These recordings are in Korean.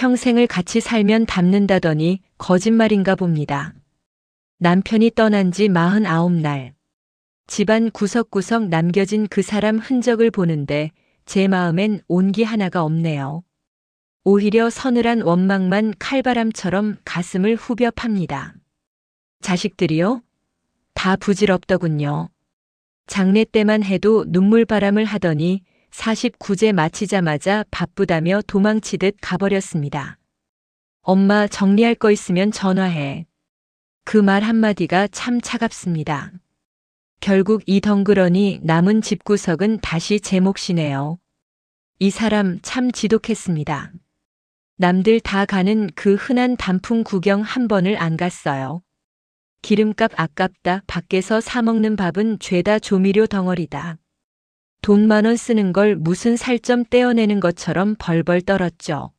평생을 같이 살면 닮는다더니 거짓말인가 봅니다. 남편이 떠난 지 49날. 집안 구석구석 남겨진 그 사람 흔적을 보는데 제 마음엔 온기 하나가 없네요. 오히려 서늘한 원망만 칼바람처럼 가슴을 후벼 팝니다. 자식들이요? 다 부질없더군요. 장례 때만 해도 눈물바람을 하더니 49제 마치자마자 바쁘다며 도망치듯 가버렸습니다. 엄마 정리할 거 있으면 전화해. 그 말 한마디가 참 차갑습니다. 결국 이 덩그러니 남은 집구석은 다시 제 몫이네요. 이 사람 참 지독했습니다. 남들 다 가는 그 흔한 단풍 구경 한 번을 안 갔어요. 기름값 아깝다. 밖에서 사 먹는 밥은 죄다 조미료 덩어리다. 돈 10,000원 쓰는 걸 무슨 살점 떼어내는 것처럼 벌벌 떨었죠.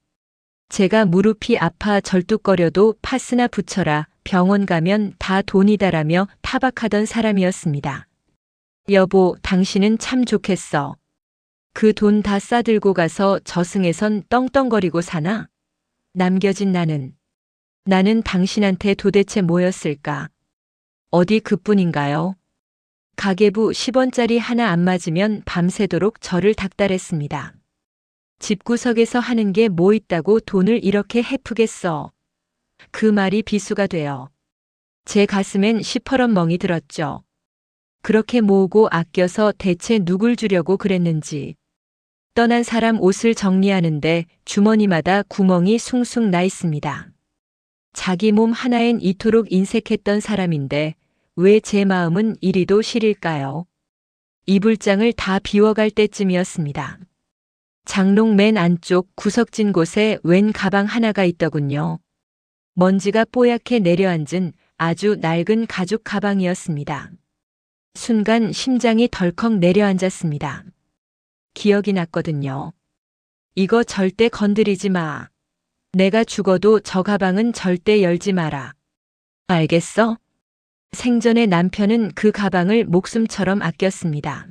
제가 무릎이 아파 절뚝거려도 파스나 붙여라. 병원 가면 다 돈이다라며 타박하던 사람이었습니다. 여보, 당신은 참 좋겠어. 그 돈 다 싸들고 가서 저승에선 떵떵거리고 사나? 남겨진 나는 당신한테 도대체 뭐였을까? 어디 그뿐인가요? 가계부 10원짜리 하나 안 맞으면 밤새도록 저를 닥달했습니다. 집구석에서 하는 게 뭐 있다고 돈을 이렇게 헤프겠어. 그 말이 비수가 되어 제 가슴엔 시퍼런 멍이 들었죠. 그렇게 모으고 아껴서 대체 누굴 주려고 그랬는지. 떠난 사람 옷을 정리하는데 주머니마다 구멍이 숭숭 나 있습니다. 자기 몸 하나엔 이토록 인색했던 사람인데 왜 제 마음은 이리도 시릴까요? 이불장을 다 비워갈 때쯤이었습니다. 장롱 맨 안쪽 구석진 곳에 웬 가방 하나가 있더군요. 먼지가 뽀얗게 내려앉은 아주 낡은 가죽 가방이었습니다. 순간 심장이 덜컥 내려앉았습니다. 기억이 났거든요. 이거 절대 건드리지 마. 내가 죽어도 저 가방은 절대 열지 마라. 알겠어? 생전에 남편은 그 가방을 목숨처럼 아꼈습니다.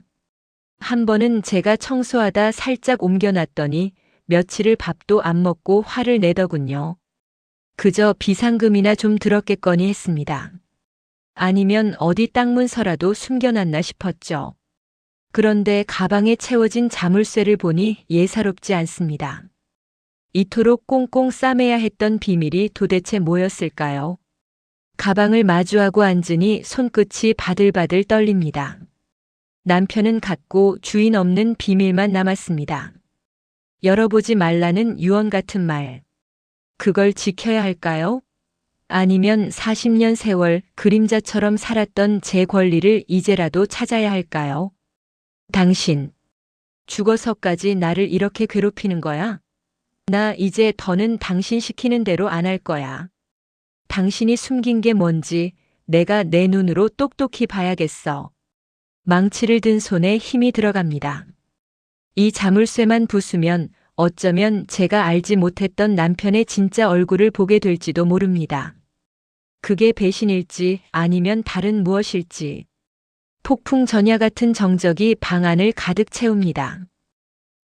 한 번은 제가 청소하다 살짝 옮겨놨더니 며칠을 밥도 안 먹고 화를 내더군요. 그저 비상금이나 좀 들었겠거니 했습니다. 아니면 어디 땅 문서라도 숨겨놨나 싶었죠. 그런데 가방에 채워진 자물쇠를 보니 예사롭지 않습니다. 이토록 꽁꽁 싸매야 했던 비밀이 도대체 뭐였을까요? 가방을 마주하고 앉으니 손끝이 바들바들 떨립니다. 남편은 갔고 주인 없는 비밀만 남았습니다. 열어보지 말라는 유언 같은 말. 그걸 지켜야 할까요? 아니면 40년 세월 그림자처럼 살았던 제 권리를 이제라도 찾아야 할까요? 당신, 죽어서까지 나를 이렇게 괴롭히는 거야? 나 이제 더는 당신 시키는 대로 안 할 거야. 당신이 숨긴 게 뭔지 내가 내 눈으로 똑똑히 봐야겠어. 망치를 든 손에 힘이 들어갑니다. 이 자물쇠만 부수면 어쩌면 제가 알지 못했던 남편의 진짜 얼굴을 보게 될지도 모릅니다. 그게 배신일지 아니면 다른 무엇일지. 폭풍 전야 같은 정적이 방 안을 가득 채웁니다.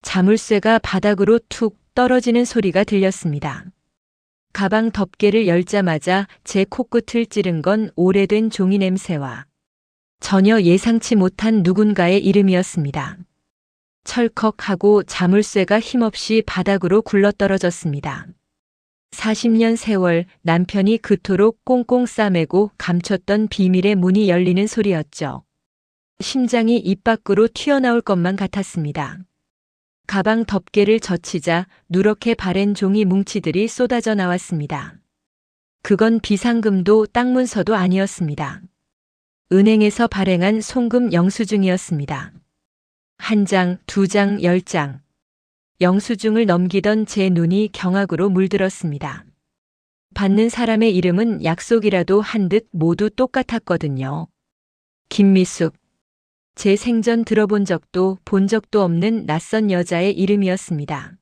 자물쇠가 바닥으로 툭 떨어지는 소리가 들렸습니다. 가방 덮개를 열자마자 제 코끝을 찌른 건 오래된 종이 냄새와 전혀 예상치 못한 누군가의 이름이었습니다. 철컥하고 자물쇠가 힘없이 바닥으로 굴러떨어졌습니다. 40년 세월 남편이 그토록 꽁꽁 싸매고 감췄던 비밀의 문이 열리는 소리였죠. 심장이 입 밖으로 튀어나올 것만 같았습니다. 가방 덮개를 젖히자 누렇게 바랜 종이 뭉치들이 쏟아져 나왔습니다. 그건 비상금도 땅 문서도 아니었습니다. 은행에서 발행한 송금 영수증이었습니다. 1장, 2장, 10장. 영수증을 넘기던 제 눈이 경악으로 물들었습니다. 받는 사람의 이름은 약속이라도 한 듯 모두 똑같았거든요. 김미숙. 제 생전 들어본 적도 본 적도 없는 낯선 여자의 이름이었습니다.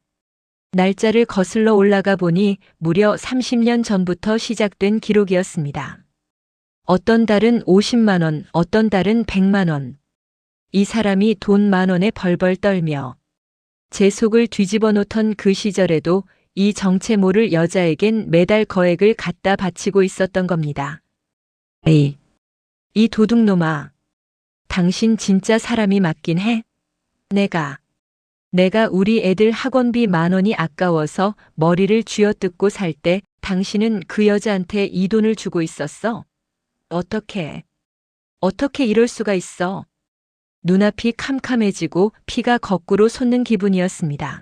날짜를 거슬러 올라가 보니 무려 30년 전부터 시작된 기록이었습니다. 어떤 달은 50만 원, 어떤 달은 100만 원. 이 사람이 돈 10,000원에 벌벌 떨며 제 속을 뒤집어 놓던 그 시절에도 이 정체 모를 여자에겐 매달 거액을 갖다 바치고 있었던 겁니다. 에이, 이 도둑놈아. 당신 진짜 사람이 맞긴 해? 내가 우리 애들 학원비 10,000원이 아까워서 머리를 쥐어뜯고 살 때 당신은 그 여자한테 이 돈을 주고 있었어? 어떻게 이럴 수가 있어? 눈앞이 캄캄해지고 피가 거꾸로 솟는 기분이었습니다.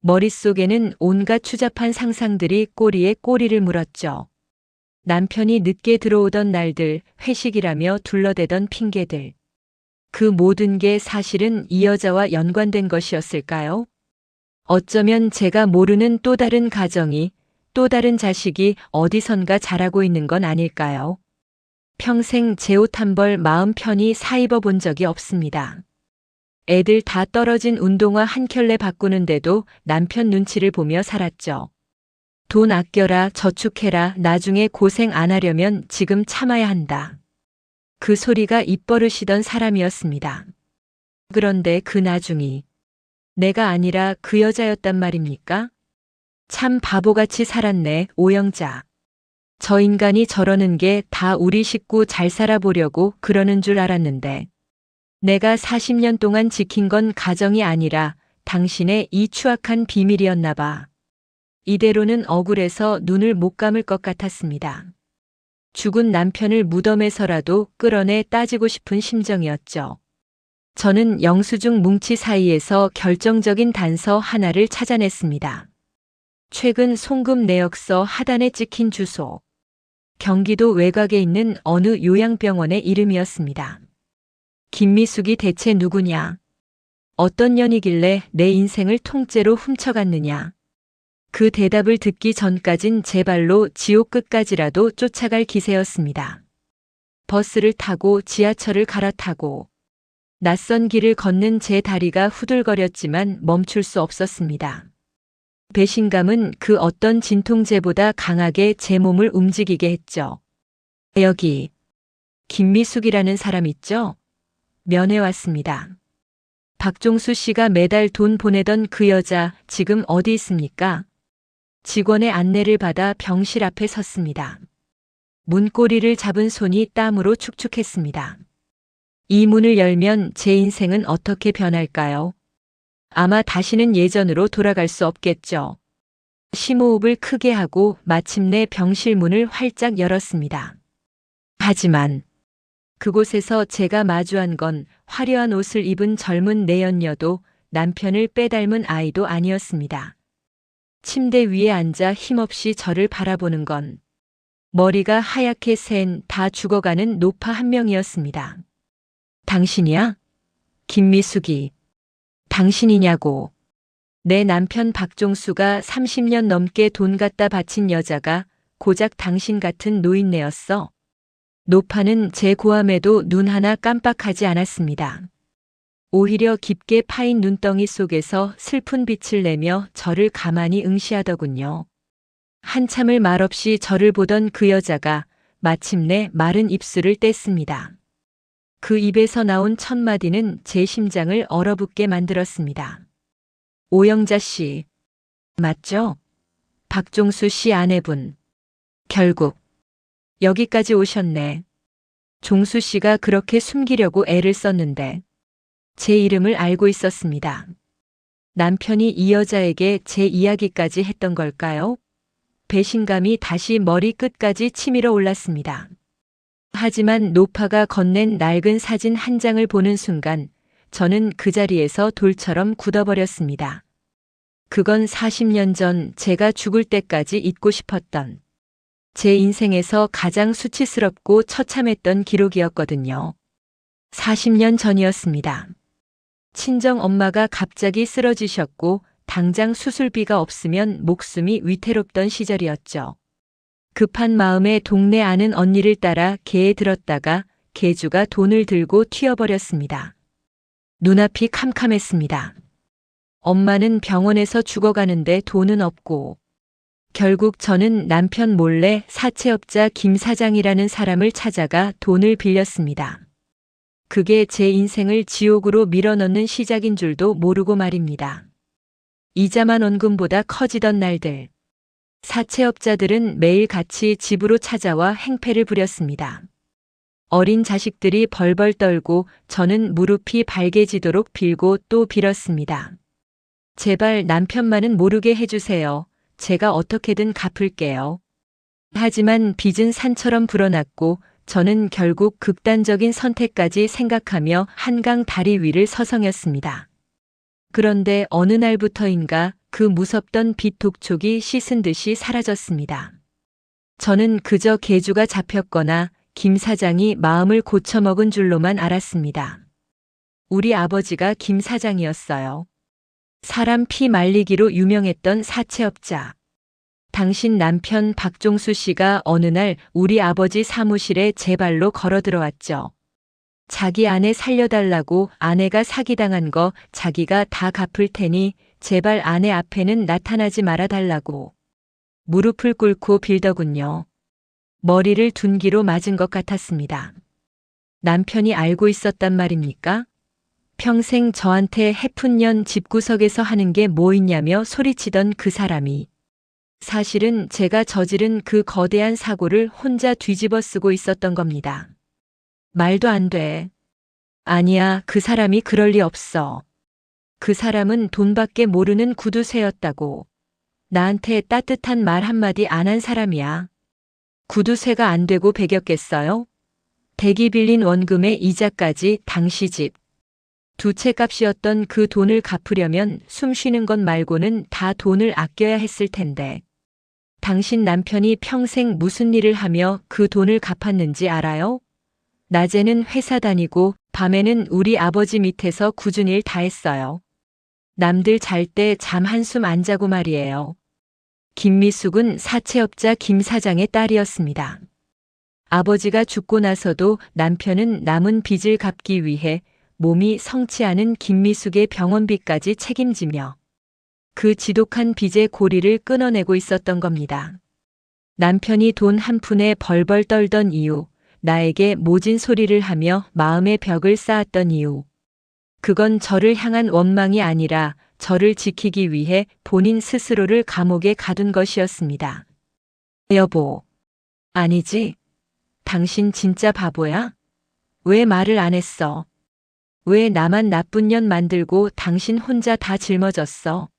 머릿속에는 온갖 추잡한 상상들이 꼬리에 꼬리를 물었죠. 남편이 늦게 들어오던 날들, 회식이라며 둘러대던 핑계들. 그 모든 게 사실은 이 여자와 연관된 것이었을까요? 어쩌면 제가 모르는 또 다른 가정이, 또 다른 자식이 어디선가 자라고 있는 건 아닐까요? 평생 제 옷 한 벌 마음 편히 사입어 본 적이 없습니다. 애들 다 떨어진 운동화 한 켤레 바꾸는데도 남편 눈치를 보며 살았죠. 돈 아껴라, 저축해라, 나중에 고생 안 하려면 지금 참아야 한다. 그 소리가 입버릇이던 사람이었습니다. 그런데 그 나중이 내가 아니라 그 여자였단 말입니까? 참 바보같이 살았네, 오영자. 저 인간이 저러는 게 다 우리 식구 잘 살아보려고 그러는 줄 알았는데. 내가 40년 동안 지킨 건 가정이 아니라 당신의 이 추악한 비밀이었나 봐. 이대로는 억울해서 눈을 못 감을 것 같았습니다. 죽은 남편을 무덤에서라도 끌어내 따지고 싶은 심정이었죠. 저는 영수증 뭉치 사이에서 결정적인 단서 하나를 찾아냈습니다. 최근 송금 내역서 하단에 찍힌 주소. 경기도 외곽에 있는 어느 요양병원의 이름이었습니다. 김미숙이 대체 누구냐? 어떤 년이길래 내 인생을 통째로 훔쳐갔느냐? 그 대답을 듣기 전까진 제 발로 지옥 끝까지라도 쫓아갈 기세였습니다. 버스를 타고 지하철을 갈아타고 낯선 길을 걷는 제 다리가 후들거렸지만 멈출 수 없었습니다. 배신감은 그 어떤 진통제보다 강하게 제 몸을 움직이게 했죠. 여기 김미숙이라는 사람 있죠? 면회 왔습니다. 박종수 씨가 매달 돈 보내던 그 여자 지금 어디 있습니까? 직원의 안내를 받아 병실 앞에 섰습니다. 문고리를 잡은 손이 땀으로 축축했습니다. 이 문을 열면 제 인생은 어떻게 변할까요? 아마 다시는 예전으로 돌아갈 수 없겠죠. 심호흡을 크게 하고 마침내 병실 문을 활짝 열었습니다. 하지만 그곳에서 제가 마주한 건 화려한 옷을 입은 젊은 내연녀도 남편을 빼닮은 아이도 아니었습니다. 침대 위에 앉아 힘없이 저를 바라보는 건 머리가 하얗게 센 다 죽어가는 노파 한 명이었습니다. 당신이야? 김미숙이. 당신이냐고. 내 남편 박종수가 30년 넘게 돈 갖다 바친 여자가 고작 당신 같은 노인네였어. 노파는 제 고함에도 눈 하나 깜빡하지 않았습니다. 오히려 깊게 파인 눈덩이 속에서 슬픈 빛을 내며 저를 가만히 응시하더군요. 한참을 말없이 저를 보던 그 여자가 마침내 마른 입술을 뗐습니다. 그 입에서 나온 첫 마디는 제 심장을 얼어붙게 만들었습니다. 오영자 씨, 맞죠? 박종수 씨 아내분. 결국 여기까지 오셨네. 종수 씨가 그렇게 숨기려고 애를 썼는데 제 이름을 알고 있었습니다. 남편이 이 여자에게 제 이야기까지 했던 걸까요? 배신감이 다시 머리 끝까지 치밀어 올랐습니다. 하지만 노파가 건넨 낡은 사진 한 장을 보는 순간 저는 그 자리에서 돌처럼 굳어버렸습니다. 그건 40년 전 제가 죽을 때까지 잊고 싶었던 제 인생에서 가장 수치스럽고 처참했던 기록이었거든요. 40년 전이었습니다. 친정 엄마가 갑자기 쓰러지셨고 당장 수술비가 없으면 목숨이 위태롭던 시절이었죠. 급한 마음에 동네 아는 언니를 따라 개에 들었다가 개주가 돈을 들고 튀어버렸습니다. 눈앞이 캄캄했습니다. 엄마는 병원에서 죽어가는데 돈은 없고 결국 저는 남편 몰래 사채업자 김 사장이라는 사람을 찾아가 돈을 빌렸습니다. 그게 제 인생을 지옥으로 밀어넣는 시작인 줄도 모르고 말입니다. 이자만 원금보다 커지던 날들. 사채업자들은 매일 같이 집으로 찾아와 행패를 부렸습니다. 어린 자식들이 벌벌 떨고 저는 무릎이 발개지도록 빌고 또 빌었습니다. 제발 남편만은 모르게 해주세요. 제가 어떻게든 갚을게요. 하지만 빚은 산처럼 불어났고 저는 결국 극단적인 선택까지 생각하며 한강 다리 위를 서성였습니다. 그런데 어느 날부터인가 그 무섭던 빚 독촉이 씻은 듯이 사라졌습니다. 저는 그저 계주가 잡혔거나 김 사장이 마음을 고쳐먹은 줄로만 알았습니다. 우리 아버지가 김 사장이었어요. 사람 피 말리기로 유명했던 사채업자. 당신 남편 박종수 씨가 어느 날 우리 아버지 사무실에 제 발로 걸어 들어왔죠. 자기 아내 살려달라고 아내가 사기당한 거 자기가 다 갚을 테니 제발 아내 앞에는 나타나지 말아달라고. 무릎을 꿇고 빌더군요. 머리를 둔기로 맞은 것 같았습니다. 남편이 알고 있었단 말입니까? 평생 저한테 해픈년 집구석에서 하는 게 뭐 있냐며 소리치던 그 사람이 사실은 제가 저지른 그 거대한 사고를 혼자 뒤집어 쓰고 있었던 겁니다. 말도 안 돼. 아니야, 그 사람이 그럴 리 없어. 그 사람은 돈밖에 모르는 구두쇠였다고. 나한테 따뜻한 말 한마디 안 한 사람이야. 구두쇠가 안 되고 배겼겠어요? 대기 빌린 원금의 이자까지 당시 집 두 채 값이었던 그 돈을 갚으려면 숨 쉬는 것 말고는 다 돈을 아껴야 했을 텐데. 당신 남편이 평생 무슨 일을 하며 그 돈을 갚았는지 알아요? 낮에는 회사 다니고 밤에는 우리 아버지 밑에서 굳은 일 다 했어요. 남들 잘 때 잠 한숨 안 자고 말이에요. 김미숙은 사채업자 김 사장의 딸이었습니다. 아버지가 죽고 나서도 남편은 남은 빚을 갚기 위해 몸이 성치 않은 김미숙의 병원비까지 책임지며 그 지독한 빚의 고리를 끊어내고 있었던 겁니다. 남편이 돈 한 푼에 벌벌 떨던 이유, 나에게 모진 소리를 하며 마음의 벽을 쌓았던 이유. 그건 저를 향한 원망이 아니라 저를 지키기 위해 본인 스스로를 감옥에 가둔 것이었습니다. 여보. 아니지. 당신 진짜 바보야? 왜 말을 안 했어? 왜 나만 나쁜 년 만들고 당신 혼자 다 짊어졌어?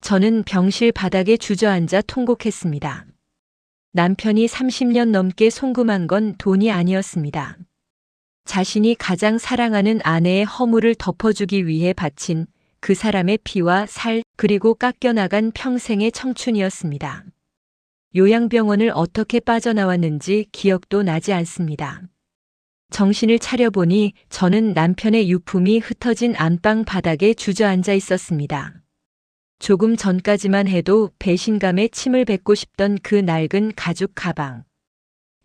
저는 병실 바닥에 주저앉아 통곡했습니다. 남편이 30년 넘게 송금한 건 돈이 아니었습니다. 자신이 가장 사랑하는 아내의 허물을 덮어주기 위해 바친 그 사람의 피와 살 그리고 깎여나간 평생의 청춘이었습니다. 요양병원을 어떻게 빠져나왔는지 기억도 나지 않습니다. 정신을 차려보니 저는 남편의 유품이 흩어진 안방 바닥에 주저앉아 있었습니다. 조금 전까지만 해도 배신감에 침을 뱉고 싶던 그 낡은 가죽 가방.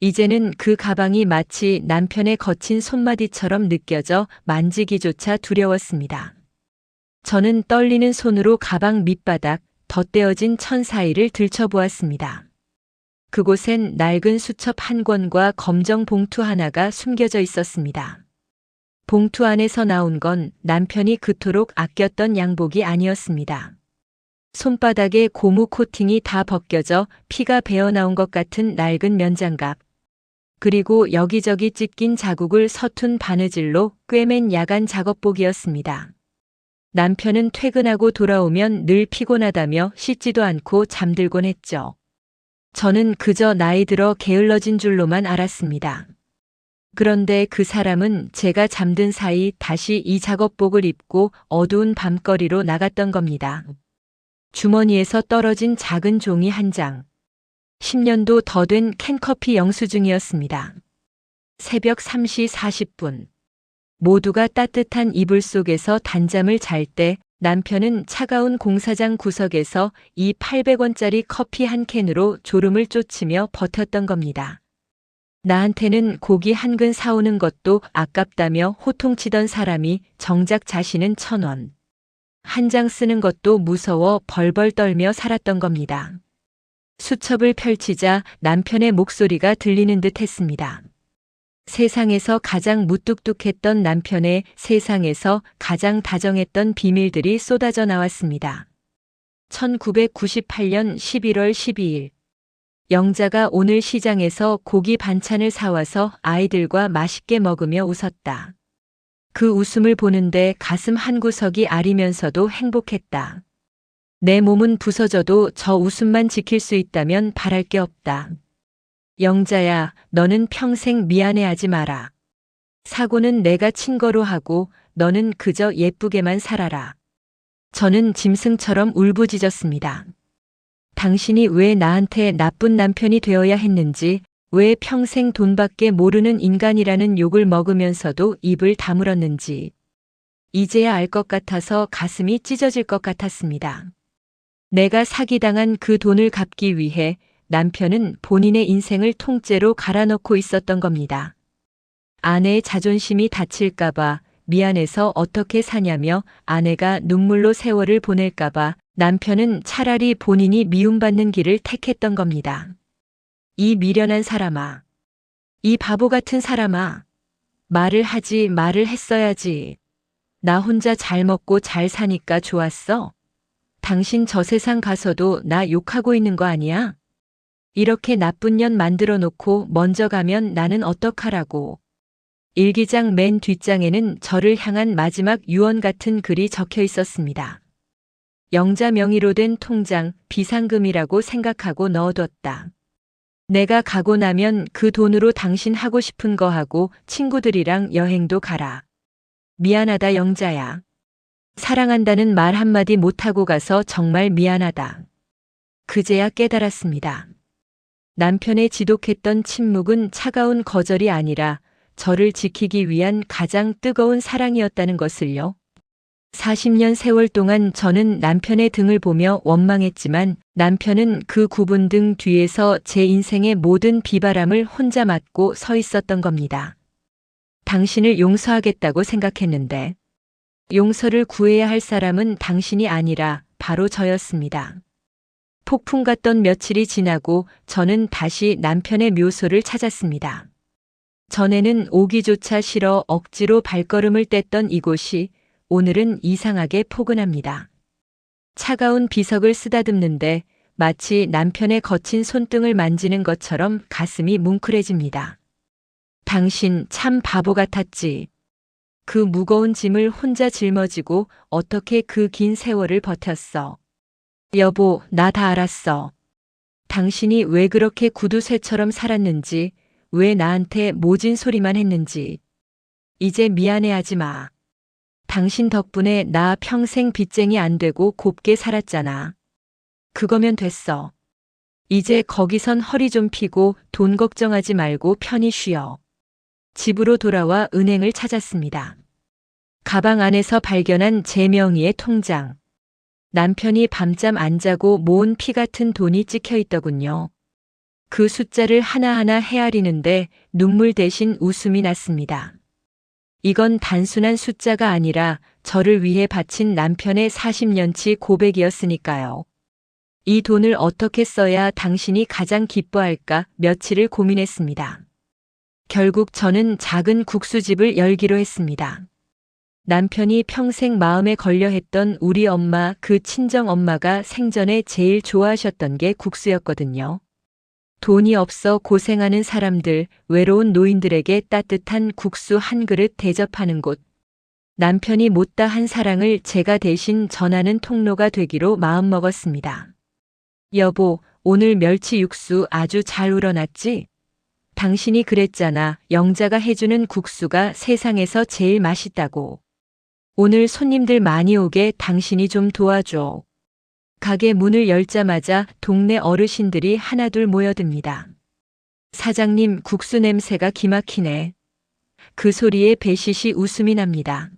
이제는 그 가방이 마치 남편의 거친 손마디처럼 느껴져 만지기조차 두려웠습니다. 저는 떨리는 손으로 가방 밑바닥, 덧대어진 천 사이를 들춰보았습니다. 그곳엔 낡은 수첩 한 권과 검정 봉투 하나가 숨겨져 있었습니다. 봉투 안에서 나온 건 남편이 그토록 아꼈던 양복이 아니었습니다. 손바닥에 고무 코팅이 다 벗겨져 피가 배어나온 것 같은 낡은 면장갑. 그리고 여기저기 찢긴 자국을 서툰 바느질로 꿰맨 야간 작업복이었습니다. 남편은 퇴근하고 돌아오면 늘 피곤하다며 씻지도 않고 잠들곤 했죠. 저는 그저 나이 들어 게을러진 줄로만 알았습니다. 그런데 그 사람은 제가 잠든 사이 다시 이 작업복을 입고 어두운 밤거리로 나갔던 겁니다. 주머니에서 떨어진 작은 종이 한 장. 10년도 더 된 캔커피 영수증이었습니다. 새벽 3시 40분. 모두가 따뜻한 이불 속에서 단잠을 잘 때 남편은 차가운 공사장 구석에서 이 800원짜리 커피 한 캔으로 졸음을 쫓으며 버텼던 겁니다. 나한테는 고기 한 근 사오는 것도 아깝다며 호통치던 사람이 정작 자신은 1,000원. 한 장 쓰는 것도 무서워 벌벌 떨며 살았던 겁니다. 수첩을 펼치자 남편의 목소리가 들리는 듯 했습니다. 세상에서 가장 무뚝뚝했던 남편의 세상에서 가장 다정했던 비밀들이 쏟아져 나왔습니다. 1998년 11월 12일. 영자가 오늘 시장에서 고기 반찬을 사와서 아이들과 맛있게 먹으며 웃었다. 그 웃음을 보는데 가슴 한구석이 아리면서도 행복했다. 내 몸은 부서져도 저 웃음만 지킬 수 있다면 바랄 게 없다. 영자야, 너는 평생 미안해하지 마라. 사고는 내가 친 거로 하고 너는 그저 예쁘게만 살아라. 저는 짐승처럼 울부짖었습니다. 당신이 왜 나한테 나쁜 남편이 되어야 했는지, 왜 평생 돈밖에 모르는 인간이라는 욕을 먹으면서도 입을 다물었는지. 이제야 알 것 같아서 가슴이 찢어질 것 같았습니다. 내가 사기당한 그 돈을 갚기 위해 남편은 본인의 인생을 통째로 갈아넣고 있었던 겁니다. 아내의 자존심이 다칠까봐 미안해서 어떻게 사냐며 아내가 눈물로 세월을 보낼까봐 남편은 차라리 본인이 미움받는 길을 택했던 겁니다. 이 미련한 사람아. 이 바보 같은 사람아. 말을 했어야지. 나 혼자 잘 먹고 잘 사니까 좋았어. 당신 저 세상 가서도 나 욕하고 있는 거 아니야? 이렇게 나쁜 년 만들어 놓고 먼저 가면 나는 어떡하라고. 일기장 맨 뒷장에는 저를 향한 마지막 유언 같은 글이 적혀 있었습니다. 영자 명의로 된 통장, 비상금이라고 생각하고 넣어뒀다. 내가 가고 나면 그 돈으로 당신 하고 싶은 거 하고 친구들이랑 여행도 가라. 미안하다 영자야. 사랑한다는 말 한마디 못하고 가서 정말 미안하다. 그제야 깨달았습니다. 남편의 지독했던 침묵은 차가운 거절이 아니라 저를 지키기 위한 가장 뜨거운 사랑이었다는 것을요. 40년 세월 동안 저는 남편의 등을 보며 원망했지만 남편은 그 굽은 등 뒤에서 제 인생의 모든 비바람을 혼자 맞고 서 있었던 겁니다. 당신을 용서하겠다고 생각했는데 용서를 구해야 할 사람은 당신이 아니라 바로 저였습니다. 폭풍 같던 며칠이 지나고 저는 다시 남편의 묘소를 찾았습니다. 전에는 오기조차 싫어 억지로 발걸음을 뗐던 이곳이 오늘은 이상하게 포근합니다. 차가운 비석을 쓰다듬는데 마치 남편의 거친 손등을 만지는 것처럼 가슴이 뭉클해집니다. 당신 참 바보 같았지. 그 무거운 짐을 혼자 짊어지고 어떻게 그 긴 세월을 버텼어. 여보, 나 다 알았어. 당신이 왜 그렇게 구두쇠처럼 살았는지, 왜 나한테 모진 소리만 했는지. 이제 미안해하지 마. 당신 덕분에 나 평생 빚쟁이 안 되고 곱게 살았잖아. 그거면 됐어. 이제 거기선 허리 좀 펴고 돈 걱정하지 말고 편히 쉬어. 집으로 돌아와 은행을 찾았습니다. 가방 안에서 발견한 제 명의의 통장. 남편이 밤잠 안 자고 모은 피 같은 돈이 찍혀 있더군요. 그 숫자를 하나하나 헤아리는데 눈물 대신 웃음이 났습니다. 이건 단순한 숫자가 아니라 저를 위해 바친 남편의 40년치 고백이었으니까요. 이 돈을 어떻게 써야 당신이 가장 기뻐할까 며칠을 고민했습니다. 결국 저는 작은 국수집을 열기로 했습니다. 남편이 평생 마음에 걸려 했던 우리 엄마, 그 친정 엄마가 생전에 제일 좋아하셨던 게 국수였거든요. 돈이 없어 고생하는 사람들, 외로운 노인들에게 따뜻한 국수 한 그릇 대접하는 곳. 남편이 못다한 사랑을 제가 대신 전하는 통로가 되기로 마음먹었습니다. 여보, 오늘 멸치 육수 아주 잘 우러났지? 당신이 그랬잖아. 영자가 해주는 국수가 세상에서 제일 맛있다고. 오늘 손님들 많이 오게 당신이 좀 도와줘. 가게 문을 열자마자 동네 어르신들이 하나둘 모여듭니다. 사장님, 국수 냄새가 기막히네. 그 소리에 배시시 웃음이 납니다.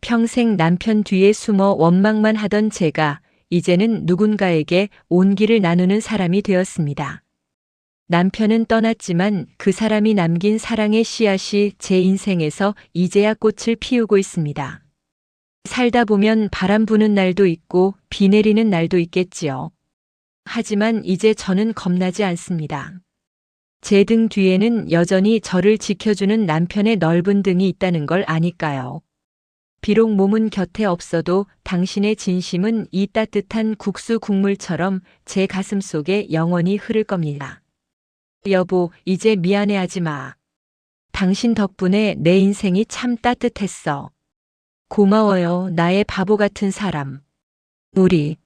평생 남편 뒤에 숨어 원망만 하던 제가 이제는 누군가에게 온기를 나누는 사람이 되었습니다. 남편은 떠났지만 그 사람이 남긴 사랑의 씨앗이 제 인생에서 이제야 꽃을 피우고 있습니다. 살다 보면 바람 부는 날도 있고 비 내리는 날도 있겠지요. 하지만 이제 저는 겁나지 않습니다. 제 등 뒤에는 여전히 저를 지켜주는 남편의 넓은 등이 있다는 걸 아니까요. 비록 몸은 곁에 없어도 당신의 진심은 이 따뜻한 국수 국물처럼 제 가슴 속에 영원히 흐를 겁니다. 여보, 이제 미안해하지 마. 당신 덕분에 내 인생이 참 따뜻했어. 고마워요, 나의 바보 같은 사람. 우리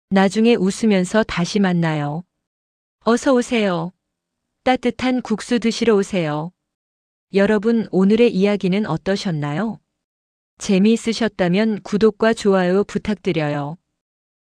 나중에 웃으면서 다시 만나요. 어서 오세요. 따뜻한 국수 드시러 오세요. 여러분, 오늘의 이야기는 어떠셨나요? 재미있으셨다면 구독과 좋아요 부탁드려요.